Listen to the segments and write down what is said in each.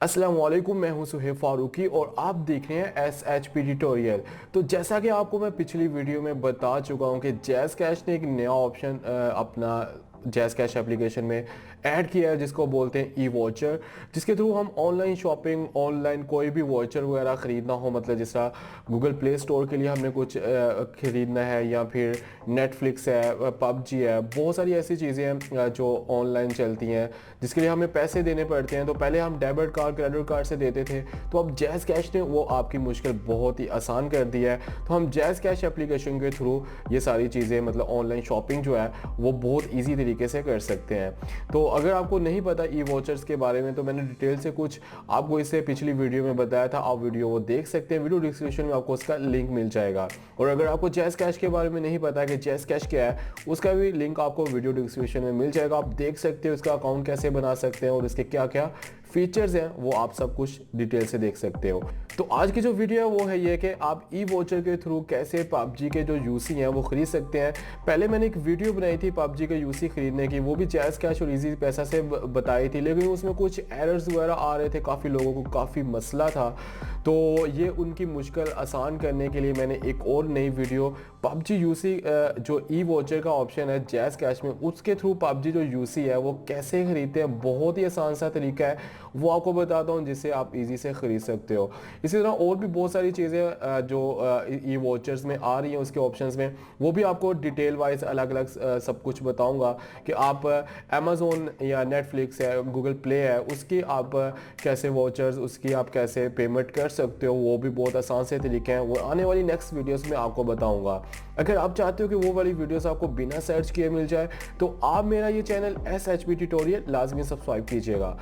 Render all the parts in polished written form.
अस्सलाम वालेकुम, मैं हूं सुहेब फारूकी और आप देख रहे हैं SHP ट्यूटोरियल। तो जैसा कि आपको मैं पिछली वीडियो में बता चुका हूं कि जैज़ कैश ने एक नया ऑप्शन अपना जैज़ कैश एप्लीकेशन में ऐड किया है जिसको बोलते हैं ई वॉचर, जिसके थ्रू हम ऑनलाइन शॉपिंग, ऑनलाइन कोई भी वॉचर वगैरह ख़रीदना हो, मतलब जिस तरह गूगल प्ले स्टोर के लिए हमने कुछ ख़रीदना है या फिर नेटफ्लिक्स है, पबजी है, बहुत सारी ऐसी चीज़ें हैं जो ऑनलाइन चलती हैं जिसके लिए हमें पैसे देने पड़ते हैं। तो पहले हम डेबिट कार्ड, क्रेडिट कार्ड से देते थे, तो अब जैज़ कैश ने वो आपकी मुश्किल बहुत ही आसान कर दी है। तो हम जैज़ कैश एप्लीकेशन के थ्रू ये सारी चीज़ें, मतलब ऑनलाइन शॉपिंग जो है वो बहुत ईजी तरीके से कर सकते हैं। तो अगर आपको नहीं पता ई वॉचर्स के बारे में, तो मैंने डिटेल से कुछ आपको इससे पिछली वीडियो में बताया था, आप वीडियो वो देख सकते हैं। वीडियो डिस्क्रिप्शन में आपको उसका लिंक मिल जाएगा। और अगर आपको जैज़ कैश के बारे में नहीं पता कि जैज़ कैश क्या है, उसका भी लिंक आपको वीडियो डिस्क्रिप्शन में मिल जाएगा। आप देख सकते हैं उसका अकाउंट कैसे बना सकते हैं और इसके क्या क्या फीचर्स हैं वो आप सब कुछ डिटेल से देख सकते हो। तो आज की जो वीडियो है वो है ये कि आप ई वॉचर के थ्रू कैसे पबजी के जो यूसी हैं वो खरीद सकते हैं। पहले मैंने एक वीडियो बनाई थी पबजी के यूसी खरीदने की, वो भी जैज़ कैश और इजी पैसा से बताई थी, लेकिन उसमें कुछ एरर्स वगैरह आ रहे थे, काफ़ी लोगों को काफ़ी मसला था। तो ये उनकी मुश्किल आसान करने के लिए मैंने एक और नई वीडियो पबजी यूसी जो ई वॉचर का ऑप्शन है जैज़ कैश में, उसके थ्रू पबजी जो यूसी है वो कैसे खरीदते हैं, बहुत ही आसान सा तरीका है, वो आपको बताता हूँ जिससे आप इजी से खरीद सकते हो। इसी तरह और भी बहुत सारी चीज़ें जो ई वॉचर्स में आ रही हैं उसके ऑप्शंस में, वो भी आपको डिटेल वाइज अलग अलग सब कुछ बताऊंगा कि आप अमेज़ोन या नेटफ्लिक्स है, गूगल प्ले है, उसकी आप कैसे वॉचर्स, उसकी आप कैसे पेमेंट कर सकते हो, वो भी बहुत आसान से तरीके हैं। वो आने वाली नेक्स्ट वीडियोस में आपको बताऊंगा। अगर आप चाहते हो कि वो वाली वीडियोस आपको बिना सर्च किए मिल जाए, तो आप मेरा ये चैनल SHP ट्यूटोरियल लाजमी सब्सक्राइब कीजिएगा।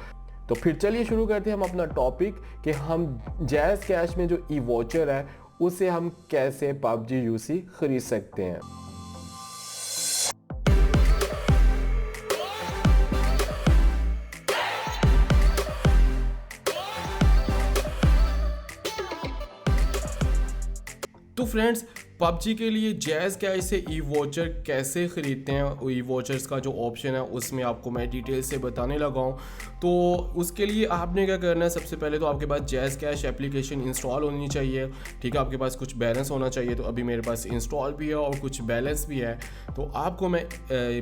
तो फिर चलिए शुरू करते हैं हम अपना टॉपिक कि हम जैज़ कैश में जो ई वॉचर है उसे हम कैसे पबजी यूसी खरीद सकते हैं। तो फ्रेंड्स, पबजी के लिए जैज़ कैश से ई वॉचर कैसे ख़रीदते हैं, ई वॉचर्स का जो ऑप्शन है उसमें आपको मैं डिटेल से बताने लगा हूँ। तो उसके लिए आपने क्या करना है, सबसे पहले तो आपके पास जैज़ कैश एप्लीकेशन इंस्टॉल होनी चाहिए। ठीक है, आपके पास कुछ बैलेंस होना चाहिए। तो अभी मेरे पास इंस्टॉल भी है और कुछ बैलेंस भी है। तो आपको मैं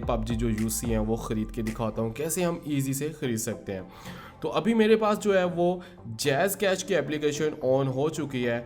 पबजी जो यूसी हैं वो ख़रीद के दिखाता हूँ कैसे हम ईजी से ख़रीद सकते हैं। तो अभी मेरे पास जो है वो जैज़ कैश की एप्लीकेशन ऑन हो चुकी है।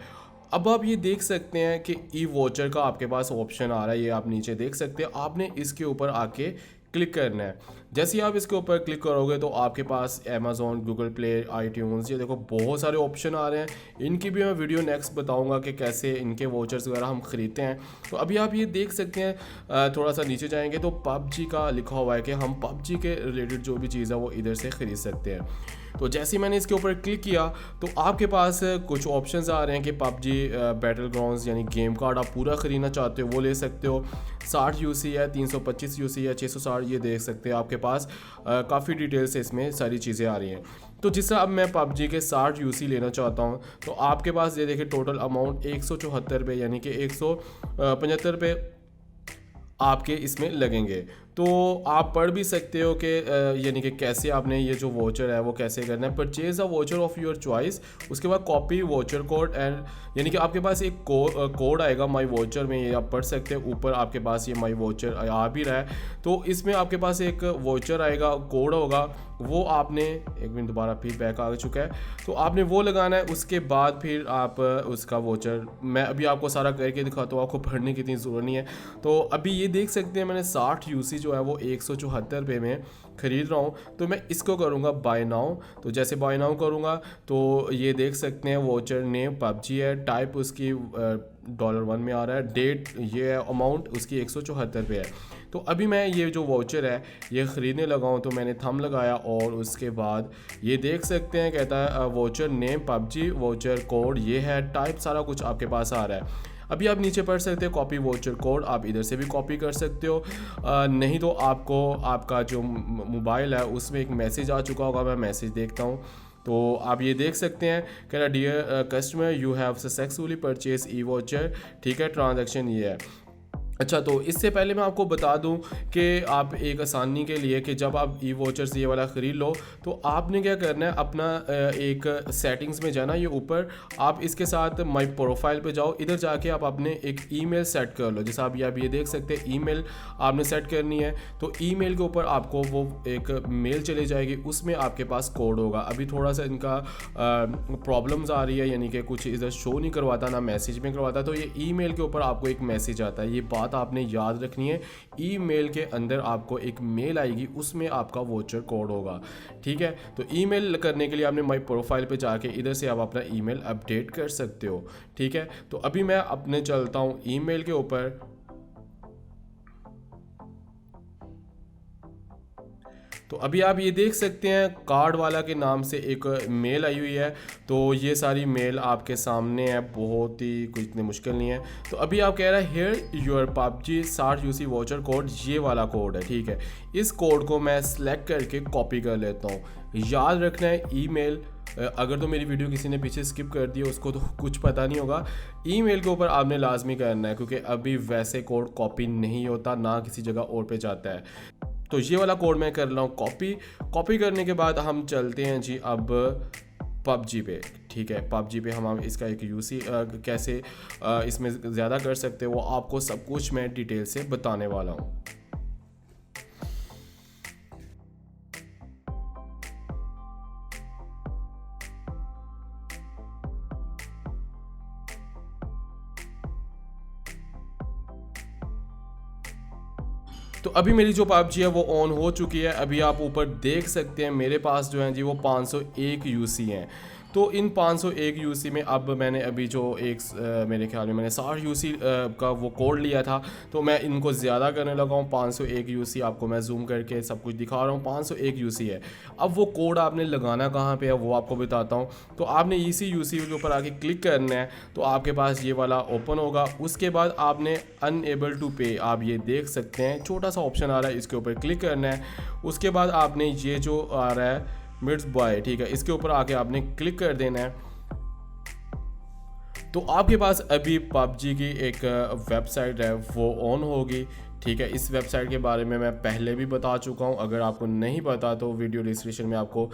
अब आप ये देख सकते हैं कि ई वॉचर का आपके पास ऑप्शन आ रहा है, ये आप नीचे देख सकते हैं। आपने इसके ऊपर आके क्लिक करना है। जैसे ही आप इसके ऊपर क्लिक करोगे तो आपके पास अमेज़ॉन, गूगल प्ले, iTunes, ये देखो बहुत सारे ऑप्शन आ रहे हैं। इनकी भी मैं वीडियो नेक्स्ट बताऊंगा कि कैसे इनके वॉचर्स वगैरह हम ख़रीदते हैं। तो अभी आप ये देख सकते हैं, थोड़ा सा नीचे जाएंगे तो पबजी का लिखा हुआ है कि हम पबजी के रिलेटेड जो भी चीज़ है वो इधर से ख़रीद सकते हैं। तो जैसे ही मैंने इसके ऊपर क्लिक किया तो आपके पास कुछ ऑप्शंस आ रहे हैं कि पबजी बैटल ग्राउंड्स यानी गेम कार्ड आप पूरा ख़रीदना चाहते हो वो ले सकते हो। 60 यूसी है, 325 यूसी है, 660, ये देख सकते हैं आपके पास काफ़ी डिटेल से इसमें सारी चीज़ें आ रही हैं। तो जिस तरह अब मैं पबजी के 60 यूसी लेना चाहता हूँ तो आपके पास ये देखिए टोटल अमाउंट 174 रुपये यानी कि 175 रुपये आपके इसमें लगेंगे। तो आप पढ़ भी सकते हो कि यानी कि कैसे आपने ये जो वॉचर है वो कैसे करना है। Purchase a watcher of your choice, उसके बाद कॉपी वॉचर कोड एंड, यानी कि आपके पास एक कोड आएगा माई वॉचर में, ये आप पढ़ सकते हैं। ऊपर आपके पास ये माई वॉचर आ भी रहा है। तो इसमें आपके पास एक वॉचर आएगा, कोड होगा, वो आपने, एक मिनट दोबारा फिर बैक आ चुका है, तो आपने वो लगाना है। उसके बाद फिर आप उसका वॉचर, मैं अभी आपको सारा करके दिखाता हूँ, आपको पढ़ने की इतनी ज़रूरत नहीं है। तो अभी ये देख सकते हैं मैंने 60 यूसी जो है वो 174 रुपये में ख़रीद रहा हूँ। तो मैं इसको करूँगा बाय नाउ। तो जैसे बाय नाउ करूँगा तो ये देख सकते हैं वॉचर नेम पबजी है, टाइप उसकी $1 में आ रहा है, डेट ये है, अमाउंट उसकी 174 रुपये है। तो अभी मैं ये जो वॉचर है ये ख़रीदने लगा हूँ। तो मैंने थंब लगाया और उसके बाद ये देख सकते हैं कहता है watcher name PUBG, watcher code ये है, टाइप सारा कुछ आपके पास आ रहा है। अभी आप नीचे पढ़ सकते हो कॉपी वॉचर कोड, आप इधर से भी कॉपी कर सकते हो। नहीं तो आपको आपका जो मोबाइल है उसमें एक मैसेज आ चुका होगा, मैं मैसेज देखता हूँ। तो आप ये देख सकते हैं कि dear customer you have successfully purchase e voucher, ठीक है, ट्रांजैक्शन ये है। अच्छा, तो इससे पहले मैं आपको बता दूं कि आप एक आसानी के लिए कि जब आप ई वॉचर्स ये वाला ख़रीद लो तो आपने क्या करना है, अपना एक सेटिंग्स में जाना, ये ऊपर आप इसके साथ माई प्रोफाइल पे जाओ, इधर जाके आप अपने एक ईमेल सेट कर लो। जैसे आप ये देख सकते हैं ईमेल आपने सेट करनी है, तो ईमेल के ऊपर आपको वो एक मेल चली जाएगी, उसमें आपके पास कोड होगा। अभी थोड़ा सा इनका प्रॉब्लम्स आ रही है, यानी कि कुछ इधर शो नहीं करवाता ना मैसेज में करवाता, तो ये ईमेल के ऊपर आपको एक मैसेज आता है। ये बात आपने याद रखनी है, ईमेल के अंदर आपको एक मेल आएगी, उसमें आपका वोचर कोड होगा। ठीक है, तो ईमेल करने के लिए आपने माई प्रोफाइल पे जाके इधर से आप अपना ईमेल अपडेट कर सकते हो। ठीक है, तो अभी मैं अपने चलता हूँ ईमेल के ऊपर। तो अभी आप ये देख सकते हैं कार्ड वाला के नाम से एक मेल आई हुई है, तो ये सारी मेल आपके सामने है, बहुत ही कुछ इतनी मुश्किल नहीं है। तो अभी आप कह रहे हैं here your PUBG 60 UC voucher code, ये वाला कोड है। ठीक है, इस कोड को मैं सिलेक्ट करके कॉपी कर लेता हूँ। याद रखना है ईमेल, अगर तो मेरी वीडियो किसी ने पीछे स्किप कर दी उसको तो कुछ पता नहीं होगा, ईमेल के ऊपर आपने लाजमी करना है, क्योंकि अभी वैसे कोड कॉपी नहीं होता, ना किसी जगह और पे जाता है। तो ये वाला कोड मैं कर रहा हूँ कॉपी करने के बाद हम चलते हैं जी अब पबजी पे। ठीक है, पबजी पे हम इसका एक यूसी कैसे इसमें ज़्यादा कर सकते हैं वो आपको सब कुछ मैं डिटेल से बताने वाला हूँ। तो अभी मेरी जो पबजी है वो ऑन हो चुकी है। अभी आप ऊपर देख सकते हैं मेरे पास जो है जी वो 501 यूसी हैं। तो इन 501 यूसी में अब मैंने अभी जो एक मेरे ख्याल में मैंने 60 यूसी का वो कोड लिया था, तो मैं इनको ज़्यादा करने लगा हूँ। 501 यूसी आपको मैं जूम करके सब कुछ दिखा रहा हूँ, 501 यूसी है। अब वो कोड आपने लगाना कहाँ पे है वो आपको बताता हूँ। तो आपने इसी यूसी के ऊपर आके क्लिक करना है, तो आपके पास ये वाला ओपन होगा। उसके बाद आपने अनएबल टू पे, आप ये देख सकते हैं छोटा सा ऑप्शन आ रहा है, इसके ऊपर क्लिक करना है। उसके बाद आपने ये जो आ रहा है मिट्स बॉय, ठीक है, इसके ऊपर आके आपने क्लिक कर देना है। तो आपके पास अभी पबजी की एक वेबसाइट है वो ऑन होगी। ठीक है, इस वेबसाइट के बारे में मैं पहले भी बता चुका हूँ, अगर आपको नहीं पता तो वीडियो डिस्क्रिप्शन में आपको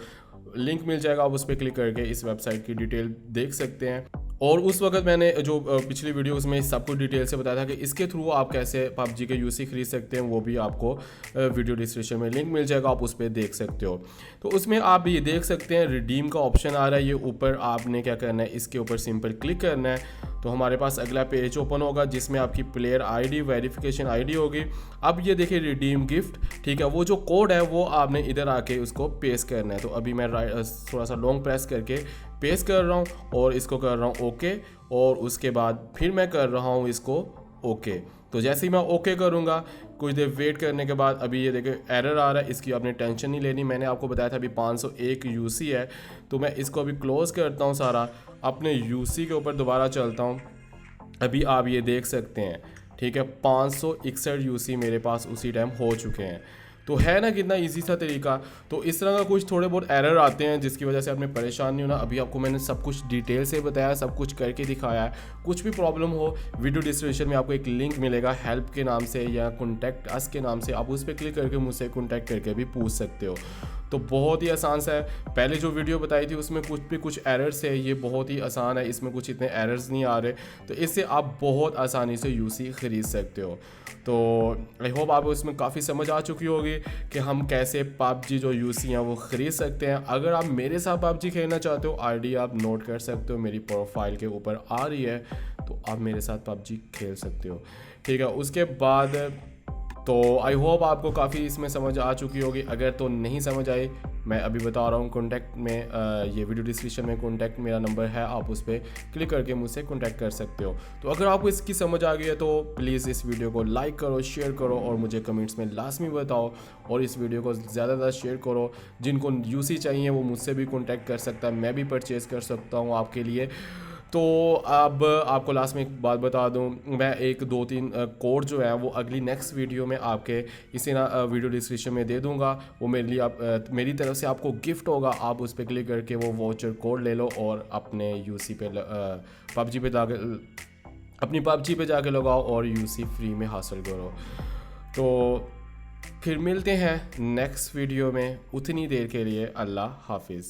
लिंक मिल जाएगा, आप उस पर क्लिक करके इस वेबसाइट की डिटेल देख सकते हैं। और उस वक्त मैंने जो पिछली वीडियो उसमें सब कुछ डिटेल से बताया था कि इसके थ्रू आप कैसे पबजी के यूसी खरीद सकते हैं, वो भी आपको वीडियो डिस्क्रिप्शन में लिंक मिल जाएगा, आप उस पर देख सकते हो। तो उसमें आप ये देख सकते हैं रिडीम का ऑप्शन आ रहा है, ये ऊपर आपने क्या करना है, इसके ऊपर सिंपल क्लिक करना है। तो हमारे पास अगला पेज ओपन होगा जिसमें आपकी प्लेयर आईडी, वेरिफिकेशन आईडी होगी। अब ये देखिए रिडीम गिफ्ट, ठीक है, वो जो कोड है वो आपने इधर आके उसको पेस्ट करना है। तो अभी मैं थोड़ा सा लॉन्ग प्रेस करके पेस्ट कर रहा हूँ और इसको कर रहा हूँ ओके, और उसके बाद फिर मैं कर रहा हूँ इसको ओके। तो जैसे ही मैं ओके करूँगा, कुछ देर वेट करने के बाद अभी ये देखिए एरर आ रहा है, इसकी आपने टेंशन नहीं लेनी। मैंने आपको बताया था अभी 501 यूसी है, तो मैं इसको अभी क्लोज़ करता हूँ सारा, अपने यूसी के ऊपर दोबारा चलता हूँ। अभी आप ये देख सकते हैं, ठीक है, 561 यूसी मेरे पास उसी टाइम हो चुके हैं। तो है ना कितना इजी सा तरीका। तो इस तरह का कुछ थोड़े बहुत एरर आते हैं जिसकी वजह से आपने परेशान नहीं होना। अभी आपको मैंने सब कुछ डिटेल से बताया, सब कुछ करके दिखाया है। कुछ भी प्रॉब्लम हो, वीडियो डिस्क्रिप्शन में आपको एक लिंक मिलेगा हेल्प के नाम से या कॉन्टैक्ट अस के नाम से, आप उस पर क्लिक करके मुझसे कॉन्टैक्ट करके भी पूछ सकते हो। तो बहुत ही आसान सा है। पहले जो वीडियो बताई थी उसमें कुछ एरर्स है, ये बहुत ही आसान है, इसमें कुछ इतने एरर्स नहीं आ रहे। तो इससे आप बहुत आसानी से यूसी ख़रीद सकते हो। तो आई होप आपको इसमें काफ़ी समझ आ चुकी होगी कि हम कैसे पबजी जो यूसी हैं वो ख़रीद सकते हैं। अगर आप मेरे साथ पबजी खेलना चाहते हो, आईडी आप नोट कर सकते हो, मेरी प्रोफाइल के ऊपर आ रही है, तो आप मेरे साथ पबजी खेल सकते हो। ठीक है, उसके बाद तो आई होप आपको काफ़ी इसमें समझ आ चुकी होगी। अगर तो नहीं समझ आई, मैं अभी बता रहा हूँ, कॉन्टैक्ट में ये वीडियो डिस्क्रिप्शन में कॉन्टैक्ट मेरा नंबर है, आप उस पर क्लिक करके मुझसे कॉन्टैक्ट कर सकते हो। तो अगर आपको इसकी समझ आ गई है तो प्लीज़ इस वीडियो को लाइक करो, शेयर करो और मुझे कमेंट्स में लाजमी बताओ, और इस वीडियो को ज़्यादा शेयर करो। जिनको यूसी चाहिए वो मुझसे भी कॉन्टैक्ट कर सकता है, मैं भी परचेज़ कर सकता हूँ आपके लिए। तो अब आपको लास्ट में एक बात बता दूं, मैं एक 2-3 कोड जो है वो अगली नेक्स्ट वीडियो में आपके इसी ना वीडियो डिस्क्रिप्शन में दे दूंगा। वो मेरे लिए आप मेरी तरफ से आपको गिफ्ट होगा, आप उस पर क्लिक करके वो वाउचर कोड ले लो और अपने यूसी पे पबजी पे अपनी पबजी पे जाके लगाओ और यूसी फ्री में हासिल करो। तो फिर मिलते हैं नेक्स्ट वीडियो में, उतनी देर के लिए अल्लाह हाफिज़।